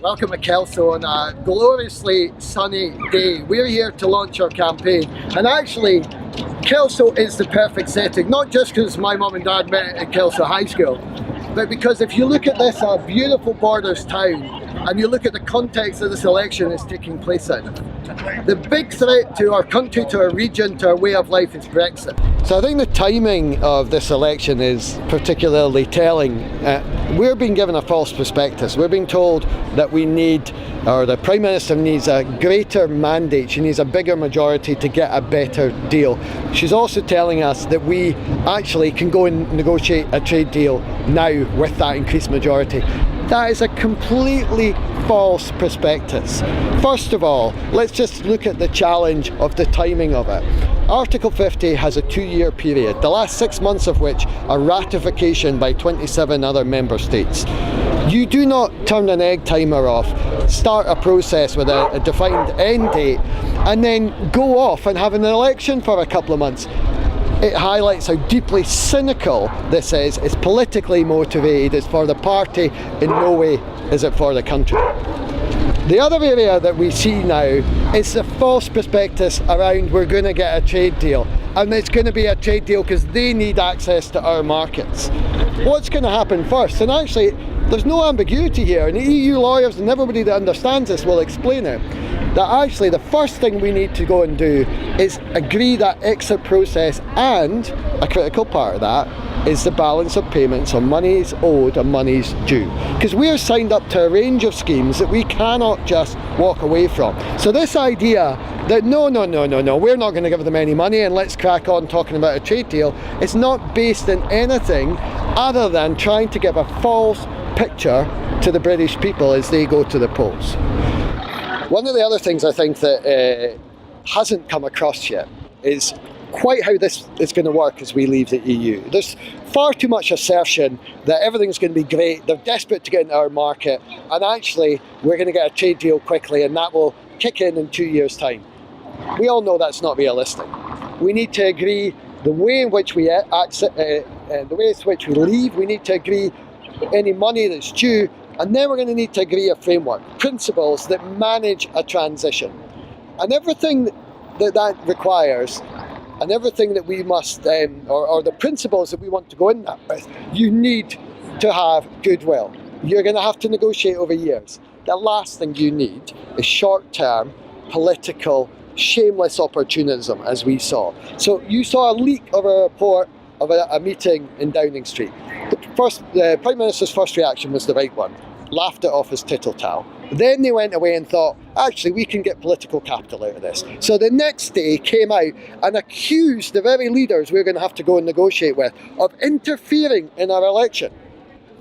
Welcome to Kelso on a gloriously sunny day. We're here to launch our campaign, and actually Kelso is the perfect setting, not just because my mum and dad met at Kelso High School, but because if you look at this beautiful borders town and you look at the context that this election is taking place in, the big threat to our country, to our region, to our way of life is Brexit. So I think the timing of this election is particularly telling. We're being given a false prospectus. We're being told that we need, or the Prime Minister needs a greater mandate. She needs a bigger majority to get a better deal. She's also telling us that we actually can go and negotiate a trade deal now with that increased majority. That is a completely false prospectus. First of all, let's just look at the challenge of the timing of it. Article 50 has a 2-year period, the last 6 months of which are ratification by 27 other member states. You do not turn an egg timer off, start a process with a defined end date, and then go off and have an election for a couple of months. It highlights how deeply cynical this is. It's politically motivated, it's for the party, in no way is it for the country. The other area that we see now is the false prospectus around we're going to get a trade deal, and it's going to be a trade deal because they need access to our markets. What's going to happen first? And actually there's no ambiguity here, and the EU lawyers and everybody that understands this will explain it, that actually the first thing we need to go and do is agree that exit process, and a critical part of that is the balance of payments on monies owed and monies due. Because we are signed up to a range of schemes that we cannot just walk away from. So this idea that no, we're not going to give them any money and let's crack on talking about a trade deal, it's not based in anything other than trying to give a false picture to the British people as they go to the polls. One of the other things I think that hasn't come across yet is quite how this is going to work as we leave the EU. There's far too much assertion that everything's going to be great, they're desperate to get into our market, and actually we're going to get a trade deal quickly and that will kick in 2 years' time. We all know that's not realistic. We need to agree the way in which we leave, we need to agree any money that's due, and then we're going to need to agree a framework, principles that manage a transition. And everything that requires, and everything that we must, or the principles that we want to go in that with, you need to have goodwill. You're going to have to negotiate over years. The last thing you need is short-term, political, shameless opportunism, as we saw. So you saw a leak of a report of a meeting in Downing Street. The Prime Minister's first reaction was the right one, laughed it off as tittle-tattle. Then they went away and thought, actually we can get political capital out of this. So the next day came out and accused the very leaders we're going to have to go and negotiate with of interfering in our election.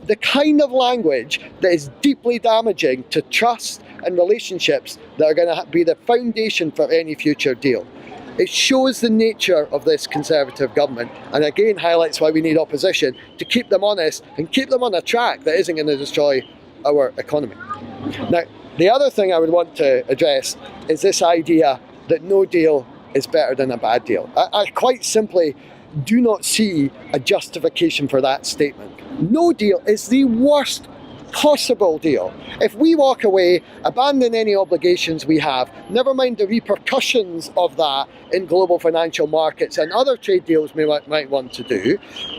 The kind of language that is deeply damaging to trust and relationships that are going to be the foundation for any future deal. It shows the nature of this Conservative government, and again highlights why we need opposition to keep them honest and keep them on a track that isn't going to destroy our economy. Now, the other thing I would want to address is this idea that no deal is better than a bad deal. I quite simply do not see a justification for that statement. No deal is the worst possible deal. If we walk away, abandon any obligations we have, never mind the repercussions of that in global financial markets and other trade deals we might want to do,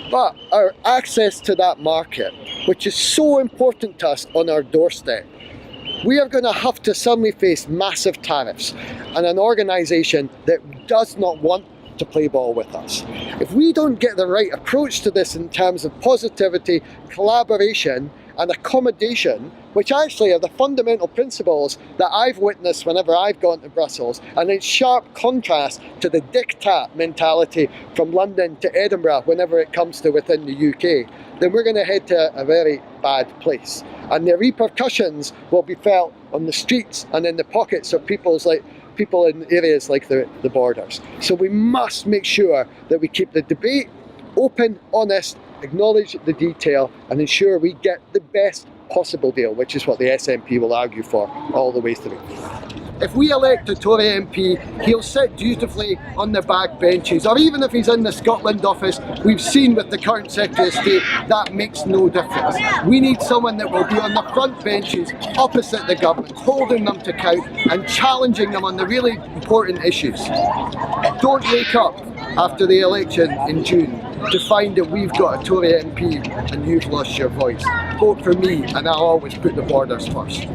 but our access to that market, which is so important to us, on our doorstep, we are going to have to suddenly face massive tariffs and an organisation that does not want to play ball with us. If we don't get the right approach to this in terms of positivity, collaboration and accommodation, which actually are the fundamental principles that I've witnessed whenever I've gone to Brussels, and in sharp contrast to the diktat mentality from London to Edinburgh whenever it comes to within the UK, then we're going to head to a very bad place. And the repercussions will be felt on the streets and in the pockets of people in areas like the borders. So we must make sure that we keep the debate open, honest, acknowledge the detail, and ensure we get the best possible deal, which is what the SNP will argue for all the way through. if we elect a Tory MP, he'll sit dutifully on the back benches, or even if he's in the Scotland office, we've seen with the current Secretary of State, that makes no difference. We need someone that will be on the front benches, opposite the government, holding them to account and challenging them on the really important issues. Don't wake up after the election in June to find that we've got a Tory MP and you've lost your voice. Vote for me and I'll always put the borders first.